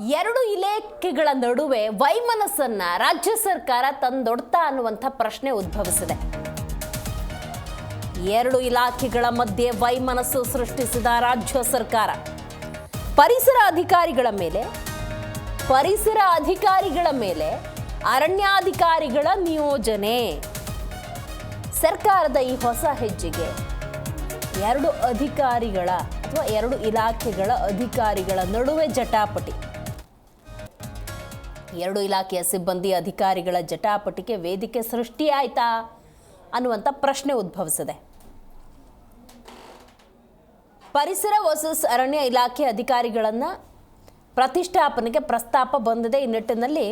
ಎರಡು ಇಲಾಖೆಗಳ ನಡುವೆ ವೈಮನಸ್ಸನ್ನ ರಾಜ್ಯ ಸರ್ಕಾರ ತಂದೊಡ್ತಾ ಅನ್ನುವಂಥ ಪ್ರಶ್ನೆ ಉದ್ಭವಿಸಿದೆ. ಎರಡು ಇಲಾಖೆಗಳ ಮಧ್ಯೆ ವೈಮನಸ್ಸು ಸೃಷ್ಟಿಸಿದ ರಾಜ್ಯ ಸರ್ಕಾರ ಪರಿಸರ ಅಧಿಕಾರಿಗಳ ಮೇಲೆ ಅರಣ್ಯಾಧಿಕಾರಿಗಳ ನಿಯೋಜನೆ. ಸರ್ಕಾರದ ಈ ಹೊಸ ಹೆಜ್ಜೆಗೆ ಎರಡು ಇಲಾಖೆಗಳ ಅಧಿಕಾರಿಗಳ ನಡುವೆ ಜಟಾಪಟಿ. ಎರಡು ಇಲಾಖೆಯ ಸಿಬ್ಬಂದಿ ಅಧಿಕಾರಿಗಳ ಜಟಾಪಟಿಗೆ ವೇದಿಕೆ ಸೃಷ್ಟಿಯಾಯ್ತಾ ಅನ್ನುವಂಥ ಪ್ರಶ್ನೆ ಉದ್ಭವಿಸಿದೆ. ಪರಿಸರ ವರ್ಸಸ್ ಅರಣ್ಯ ಇಲಾಖೆ ಅಧಿಕಾರಿಗಳನ್ನು ಪ್ರತಿಷ್ಠಾಪನೆಗೆ ಪ್ರಸ್ತಾಪ ಬಂದಿದೆ. ಈ ನಿಟ್ಟಿನಲ್ಲಿ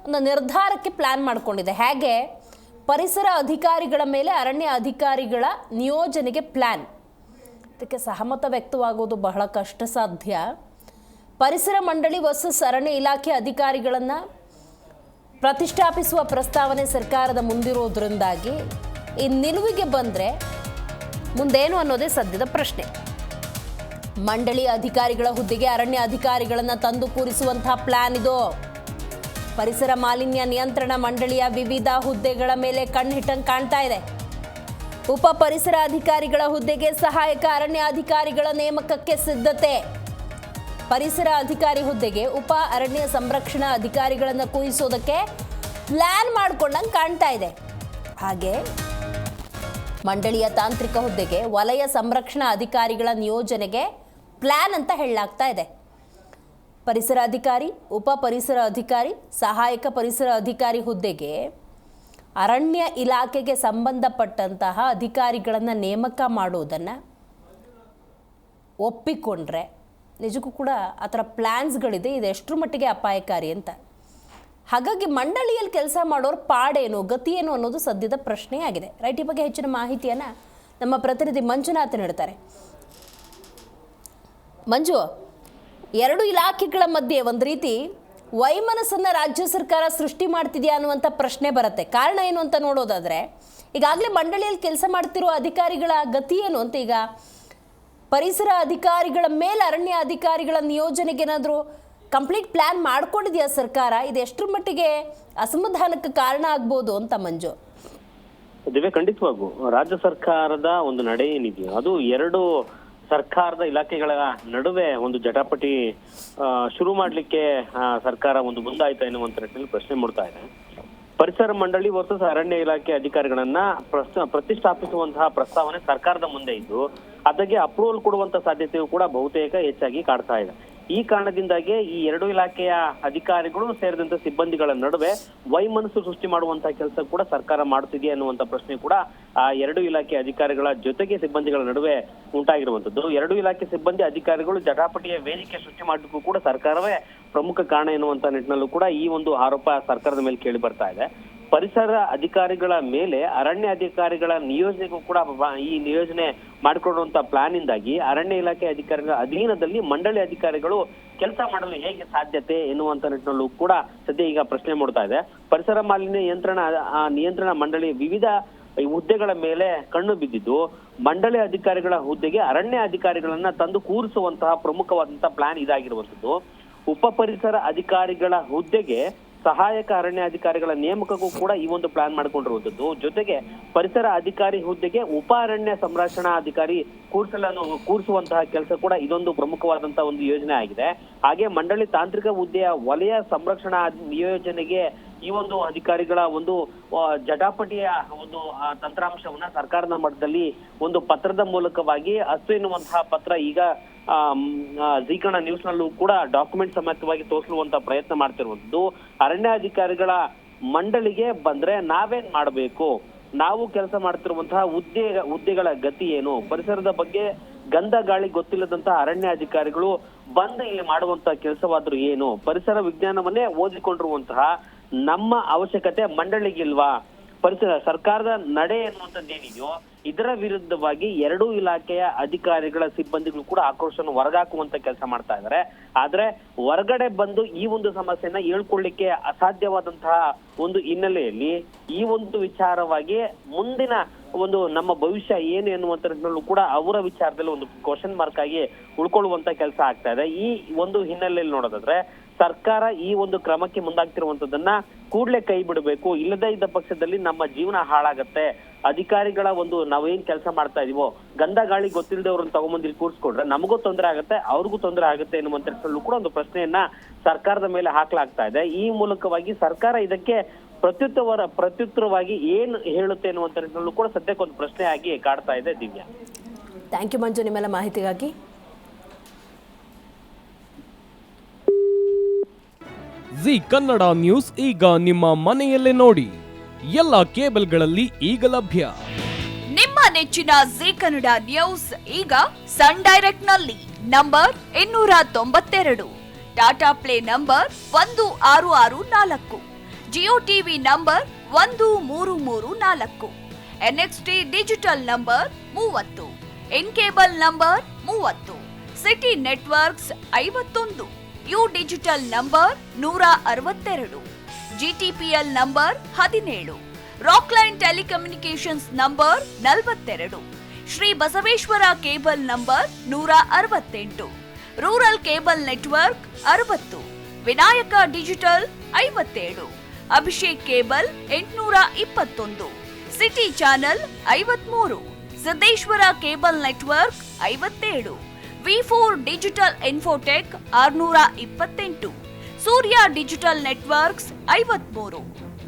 ಒಂದು ನಿರ್ಧಾರಕ್ಕೆ ಪ್ಲಾನ್ ಮಾಡಿಕೊಂಡಿದೆ. ಹೇಗೆ ಪರಿಸರ ಅಧಿಕಾರಿಗಳ ಮೇಲೆ ಅರಣ್ಯ ಅಧಿಕಾರಿಗಳ ನಿಯೋಜನೆಗೆ ಪ್ಲಾನ್, ಇದಕ್ಕೆ ಸಹಮತ ವ್ಯಕ್ತವಾಗುವುದು ಬಹಳ ಕಷ್ಟ ಸಾಧ್ಯ. ಪರಿಸರ ಮಂಡಳಿ ವರ್ಸಸ್ ಅರಣ್ಯ ಇಲಾಖೆ ಅಧಿಕಾರಿಗಳನ್ನು ಪ್ರತಿಷ್ಠಾಪಿಸುವ ಪ್ರಸ್ತಾವನೆ ಸರ್ಕಾರದ ಮುಂದಿರೋದ್ರಿಂದಾಗಿ ಈ ನಿಲುವಿಗೆ ಬಂದರೆ ಮುಂದೇನು ಅನ್ನೋದೇ ಸದ್ಯದ ಪ್ರಶ್ನೆ. ಮಂಡಳಿ ಅಧಿಕಾರಿಗಳ ಹುದ್ದೆಗೆ ಅರಣ್ಯ ಅಧಿಕಾರಿಗಳನ್ನು ತಂದು ಕೂರಿಸುವಂತಹ ಪ್ಲಾನ್ ಇದು. ಪರಿಸರ ಮಾಲಿನ್ಯ ನಿಯಂತ್ರಣ ಮಂಡಳಿಯ ವಿವಿಧ ಹುದ್ದೆಗಳ ಮೇಲೆ ಕಣ್ಣಿಟ್ಟಂಗೆ ಕಾಣ್ತಾ ಇದೆ. ಉಪ ಪರಿಸರ ಅಧಿಕಾರಿಗಳ ಹುದ್ದೆಗೆ ಸಹಾಯಕ ಅರಣ್ಯ ಅಧಿಕಾರಿಗಳ ನೇಮಕಕ್ಕೆ ಸಿದ್ಧತೆ. ಪರಿಸರ ಅಧಿಕಾರಿ ಹುದ್ದೆಗೆ ಉಪ ಅರಣ್ಯ ಸಂರಕ್ಷಣಾ ಅಧಿಕಾರಿಗಳನ್ನು ಕೂರಿಸೋದಕ್ಕೆ ಪ್ಲಾನ್ ಮಾಡ್ಕೊಂಡಂಗೆ ಕಾಣ್ತಾ ಇದೆ. ಹಾಗೆ ಮಂಡಳಿಯ ತಾಂತ್ರಿಕ ಹುದ್ದೆಗೆ ವಲಯ ಸಂರಕ್ಷಣಾ ಅಧಿಕಾರಿಗಳ ನಿಯೋಜನೆಗೆ ಪ್ಲಾನ್ ಅಂತ ಹೇಳಲಾಗ್ತಾ ಇದೆ. ಪರಿಸರ ಅಧಿಕಾರಿ, ಉಪ ಪರಿಸರ ಅಧಿಕಾರಿ, ಸಹಾಯಕ ಪರಿಸರ ಅಧಿಕಾರಿ ಹುದ್ದೆಗೆ ಅರಣ್ಯ ಇಲಾಖೆಗೆ ಸಂಬಂಧಪಟ್ಟಂತಹ ಅಧಿಕಾರಿಗಳನ್ನು ನೇಮಕ ಮಾಡುವುದನ್ನು ಒಪ್ಪಿಕೊಂಡ್ರೆ ನಿಜಕ್ಕೂ ಕೂಡ ಆ ಥರ ಪ್ಲ್ಯಾನ್ಸ್ಗಳಿದೆ. ಇದು ಎಷ್ಟರ ಮಟ್ಟಿಗೆ ಅಪಾಯಕಾರಿ ಅಂತ. ಹಾಗಾಗಿ ಮಂಡಳಿಯಲ್ಲಿ ಕೆಲಸ ಮಾಡೋರು ಪಾಡೇನು, ಗತಿಯೇನು ಅನ್ನೋದು ಸದ್ಯದ ಪ್ರಶ್ನೆಯಾಗಿದೆ. ರೈಟ್, ಈ ಬಗ್ಗೆ ಹೆಚ್ಚಿನ ಮಾಹಿತಿಯನ್ನು ನಮ್ಮ ಪ್ರತಿನಿಧಿ ಮಂಜುನಾಥ್ ನೀಡ್ತಾರೆ. ಮಂಜು, ಎರಡು ಇಲಾಖೆಗಳ ಮಧ್ಯೆ ಒಂದು ರೀತಿ ವೈಮನಸ್ಸನ್ನು ರಾಜ್ಯ ಸರ್ಕಾರ ಸೃಷ್ಟಿ ಮಾಡ್ತಿದೆಯಾ ಅನ್ನುವಂಥ ಪ್ರಶ್ನೆ ಬರುತ್ತೆ. ಕಾರಣ ಏನು ಅಂತ ನೋಡೋದಾದರೆ, ಈಗಾಗಲೇ ಮಂಡಳಿಯಲ್ಲಿ ಕೆಲಸ ಮಾಡ್ತಿರೋ ಅಧಿಕಾರಿಗಳ ಗತಿ ಏನು ಅಂತ, ಈಗ ಪರಿಸರ ಅಧಿಕಾರಿಗಳ ಮೇಲೆ ಅರಣ್ಯ ಅಧಿಕಾರಿಗಳ ನಿಯೋಜನೆಗೆ ಏನಾದರೂ ಕಂಪ್ಲೀಟ್ ಪ್ಲ್ಯಾನ್ ಮಾಡ್ಕೊಂಡಿದೆಯಾ ಸರ್ಕಾರ? ಇದು ಎಷ್ಟರ ಮಟ್ಟಿಗೆ ಅಸಮಾಧಾನಕ್ಕೆ ಕಾರಣ ಆಗ್ಬೋದು ಅಂತ ಮಂಜು? ದಿವ್ಯ, ಖಂಡಿತವಾಗೂ ರಾಜ್ಯ ಸರ್ಕಾರದ ಒಂದು ನಡೆ ಏನಿದೆಯೋ ಅದು ಎರಡು ಸರ್ಕಾರದ ಇಲಾಖೆಗಳ ನಡುವೆ ಒಂದು ಜಟಾಪಟಿ ಶುರು ಮಾಡ್ಲಿಕ್ಕೆ ಸರ್ಕಾರ ಒಂದು ಮುಂದಾಯ್ತಾ ಎನ್ನುವಂತ ನಿಟ್ಟಿನಲ್ಲಿ ಪ್ರಶ್ನೆ ಮೂಡ್ತಾ ಇದೆ. ಪರಿಸರ ಮಂಡಳಿ ವರ್ಸಸ್ ಅರಣ್ಯ ಇಲಾಖೆ ಅಧಿಕಾರಿಗಳನ್ನ ಪ್ರತಿಷ್ಠಾಪಿಸುವಂತಹ ಪ್ರಸ್ತಾವನೆ ಸರ್ಕಾರದ ಮುಂದೆ ಇದ್ದು ಅದಕ್ಕೆ ಅಪ್ರೂವಲ್ ಕೊಡುವಂತ ಸಾಧ್ಯತೆಯು ಕೂಡ ಬಹುತೇಕ ಹೆಚ್ಚಾಗಿ ಕಾಡ್ತಾ ಇದೆ. ಈ ಕಾರಣದಿಂದಾಗಿ ಈ ಎರಡು ಇಲಾಖೆಯ ಅಧಿಕಾರಿಗಳು ಸೇರಿದಂತೆ ಸಿಬ್ಬಂದಿಗಳ ನಡುವೆ ವೈಮನಸ್ಸು ಸೃಷ್ಟಿ ಮಾಡುವಂತಹ ಕೆಲಸ ಕೂಡ ಸರ್ಕಾರ ಮಾಡುತ್ತಿದೆ ಅನ್ನುವಂತ ಪ್ರಶ್ನೆ ಕೂಡ ಆ ಎರಡು ಇಲಾಖೆ ಅಧಿಕಾರಿಗಳ ಜೊತೆಗೆ ಸಿಬ್ಬಂದಿಗಳ ನಡುವೆ ಉಂಟಾಗಿರುವಂತದ್ದು. ಎರಡು ಇಲಾಖೆ ಸಿಬ್ಬಂದಿ ಅಧಿಕಾರಿಗಳು ಜಟಾಪಟಿಯ ವೇದಿಕೆ ಸೃಷ್ಟಿ ಮಾಡಲಿಕ್ಕೂ ಕೂಡ ಸರ್ಕಾರವೇ ಪ್ರಮುಖ ಕಾರಣ ಎನ್ನುವಂತ ನಿಟ್ಟಿನಲ್ಲೂ ಕೂಡ ಈ ಒಂದು ಆರೋಪ ಸರ್ಕಾರದ ಮೇಲೆ ಕೇಳಿ ಬರ್ತಾ ಇದೆ. ಪರಿಸರ ಅಧಿಕಾರಿಗಳ ಮೇಲೆ ಅರಣ್ಯ ಅಧಿಕಾರಿಗಳ ನಿಯೋಜನೆಗೂ ಕೂಡ ಈ ನಿಯೋಜನೆ ಮಾಡಿಕೊಳ್ಳುವಂತ ಪ್ಲಾನ್ ಇಂದಾಗಿ ಅರಣ್ಯ ಇಲಾಖೆ ಅಧಿಕಾರಿಗಳ ಅಧೀನದಲ್ಲಿ ಮಂಡಳಿ ಅಧಿಕಾರಿಗಳು ಕೆಲಸ ಮಾಡಲು ಹೇಗೆ ಸಾಧ್ಯತೆ ಎನ್ನುವಂತ ನಿಟ್ಟಿನಲ್ಲೂ ಕೂಡ ಸದ್ಯ ಈಗ ಪ್ರಶ್ನೆ ಮೂಡ್ತಾ ಇದೆ. ಪರಿಸರ ಮಾಲಿನ್ಯ ನಿಯಂತ್ರಣ ಮಂಡಳಿ ವಿವಿಧ ಹುದ್ದೆಗಳ ಮೇಲೆ ಕಣ್ಣು ಬಿದ್ದಿದ್ದು ಮಂಡಳಿ ಅಧಿಕಾರಿಗಳ ಹುದ್ದೆಗೆ ಅರಣ್ಯ ಅಧಿಕಾರಿಗಳನ್ನ ತಂದು ಕೂರಿಸುವಂತಹ ಪ್ರಮುಖವಾದಂತಹ ಪ್ಲಾನ್ ಇದಾಗಿರುವಂತದ್ದು. ಉಪ ಪರಿಸರ ಅಧಿಕಾರಿಗಳ ಹುದ್ದೆಗೆ ಸಹಾಯಕ ಅರಣ್ಯ ಅಧಿಕಾರಿಗಳ ನೇಮಕಕ್ಕೂ ಕೂಡ ಈ ಒಂದು ಪ್ಲಾನ್ ಮಾಡಿಕೊಂಡಿರುವಂತದ್ದು. ಜೊತೆಗೆ ಪರಿಸರ ಅಧಿಕಾರಿ ಹುದ್ದೆಗೆ ಉಪ ಅರಣ್ಯ ಸಂರಕ್ಷಣಾ ಅಧಿಕಾರಿ ಕೂರಿಸುವಂತಹ ಕೆಲಸ ಕೂಡ ಇದೊಂದು ಪ್ರಮುಖವಾದಂತಹ ಒಂದು ಯೋಜನೆ ಆಗಿದೆ. ಹಾಗೆ ಮಂಡಳಿ ತಾಂತ್ರಿಕ ಹುದ್ದೆಯ ವಲಯ ಸಂರಕ್ಷಣಾ ನಿಯೋಜನೆಗೆ ಈ ಒಂದು ಅಧಿಕಾರಿಗಳ ಒಂದು ಜಟಾಪಟಿಯ ಒಂದು ತಂತ್ರಾಂಶವನ್ನ ಸರ್ಕಾರದ ಮಟ್ಟದಲ್ಲಿ ಒಂದು ಪತ್ರದ ಮೂಲಕವಾಗಿ ಹಸ್ತು ಎನ್ನುವಂತಹ ಪತ್ರ ಈಗ ಜೀ ಕನ್ನಡ ನ್ಯೂಸ್ ನಲ್ಲೂ ಕೂಡ ಡಾಕ್ಯುಮೆಂಟ್ ಸಮೇತವಾಗಿ ತೋರಿಸುವಂತ ಪ್ರಯತ್ನ ಮಾಡ್ತಿರುವಂತದ್ದು. ಅರಣ್ಯ ಅಧಿಕಾರಿಗಳ ಮಂಡಳಿಗೆ ಬಂದ್ರೆ ನಾವೇನ್ ಮಾಡ್ಬೇಕು, ನಾವು ಕೆಲಸ ಮಾಡ್ತಿರುವಂತಹ ಹುದ್ದೆಗಳ ಗತಿ ಏನು, ಪರಿಸರದ ಬಗ್ಗೆ ಗಂಧ ಗಾಳಿ ಗೊತ್ತಿಲ್ಲದಂತಹ ಅರಣ್ಯ ಅಧಿಕಾರಿಗಳು ಬಂದು ಇಲ್ಲಿ ಮಾಡುವಂತಹ ಕೆಲಸವಾದ್ರೂ ಏನು, ಪರಿಸರ ವಿಜ್ಞಾನವನ್ನೇ ಓದಿಕೊಂಡಿರುವಂತಹ ನಮ್ಮ ಅವಶ್ಯಕತೆ ಮಂಡಳಿಗಿಲ್ವಾ, ಪರಿಸರ ಸರ್ಕಾರದ ನಡೆ ಎನ್ನುವಂಥದ್ದು ಏನಿದೆಯೋ ಇದರ ವಿರುದ್ಧವಾಗಿ ಎರಡೂ ಇಲಾಖೆಯ ಅಧಿಕಾರಿಗಳ ಸಿಬ್ಬಂದಿಗಳು ಕೂಡ ಆಕ್ರೋಶವನ್ನು ಹೊರಗಾಕುವಂತ ಕೆಲಸ ಮಾಡ್ತಾ ಇದ್ದಾರೆ. ಆದ್ರೆ ಹೊರಗಡೆ ಬಂದು ಈ ಒಂದು ಸಮಸ್ಯೆನ ಹೇಳ್ಕೊಳ್ಳಿಕ್ಕೆ ಅಸಾಧ್ಯವಾದಂತಹ ಒಂದು ಹಿನ್ನೆಲೆಯಲ್ಲಿ ಈ ಒಂದು ವಿಚಾರವಾಗಿ ಮುಂದಿನ ಒಂದು ನಮ್ಮ ಭವಿಷ್ಯ ಏನು ಎನ್ನುವಂತರಲ್ಲೂ ಕೂಡ ಅವರ ವಿಚಾರದಲ್ಲಿ ಒಂದು ಕ್ವಶನ್ ಮಾರ್ಕ್ ಆಗಿ ಉಳ್ಕೊಳ್ಳುವಂತ ಕೆಲಸ ಆಗ್ತಾ ಇದೆ. ಈ ಒಂದು ಹಿನ್ನೆಲೆಯಲ್ಲಿ ನೋಡೋದಾದ್ರೆ ಸರ್ಕಾರ ಈ ಒಂದು ಕ್ರಮಕ್ಕೆ ಮುಂದಾಗ್ತಿರುವಂತದನ್ನ ಕೂಡ್ಲೆ ಕೈ ಬಿಡಬೇಕು. ಇಲ್ಲದೇ ಇದ್ದ ಪಕ್ಷದಲ್ಲಿ ನಮ್ಮ ಜೀವನ ಹಾಳಾಗತ್ತೆ. ಅಧಿಕಾರಿಗಳ ಒಂದು ನಾವೇನ್ ಕೆಲಸ ಮಾಡ್ತಾ ಇದೀವೋ ಗಂಧ ಗಾಳಿ ಗೊತ್ತಿಲ್ಲದವ್ರನ್ನ ತಗೊಂಬಂದು ಇಲ್ಲಿ ಕೂರ್ಸ್ಕೊಂಡ್ರೆ ನಮಗೂ ತೊಂದರೆ ಆಗುತ್ತೆ, ಅವ್ರಿಗೂ ತೊಂದರೆ ಆಗುತ್ತೆ ಎನ್ನುವಂತ ಕೂಡ ಒಂದು ಪ್ರಶ್ನೆಯನ್ನ ಸರ್ಕಾರದ ಮೇಲೆ ಹಾಕ್ಲಾಗ್ತಾ ಇದೆ. ಈ ಮೂಲಕವಾಗಿ ಸರ್ಕಾರ ಇದಕ್ಕೆ ಪ್ರತ್ಯುತ್ತರವಾಗಿ ಏನ್ ಹೇಳುತ್ತೆ ಎನ್ನುವಂತ ಕೂಡ ಸದ್ಯಕ್ಕೆ ಒಂದು ಪ್ರಶ್ನೆ ಆಗಿ ಕಾಡ್ತಾ ಇದೆ. ದಿವ್ಯಾ, ಥ್ಯಾಂಕ್ ಯು ಮಂಜು ನಿಮ್ಮೆಲ್ಲ ಮಾಹಿತಿಗಾಗಿ. ಜಿ ಕನ್ನಡ ನ್ಯೂಸ್ ಈಗ ನಿಮ್ಮ ಮನೆಯಲ್ಲೇ ನೋಡಿ, ಎಲ್ಲ ಕೇಬಲ್ಗಳಲ್ಲಿ ಈಗ ಲಭ್ಯ. ನಿಮ್ಮ ನೆಚ್ಚಿನ ಜಿ ಕನ್ನಡ ನ್ಯೂಸ್ ಈಗ ಸನ್ ಡೈರೆಕ್ಟ್ ನಲ್ಲಿ number 292, Tata play number 1664, Jio TV number 1334, NXT digital number 30, in cable number 30, city networks 51, U digital number 162, GTPL number 17, Rockline telecommunications number 42, Shri Basaveshwara cable number 168, rural cable network 60, Vinayaka digital 57, Abhishek cable 821, city channel 53, Siddeshwara cable network 57, V4 digital Infotech 628, Surya digital networks 53,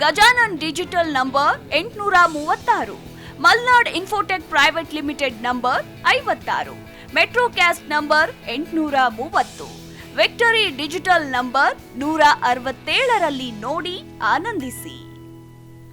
Gajanan digital number 836, Malnad Infotech private limited number 56, Metrocast number 830, Victory digital number 167ರಲ್ಲಿ ನೋಡಿ ಆನಂದಿಸಿ.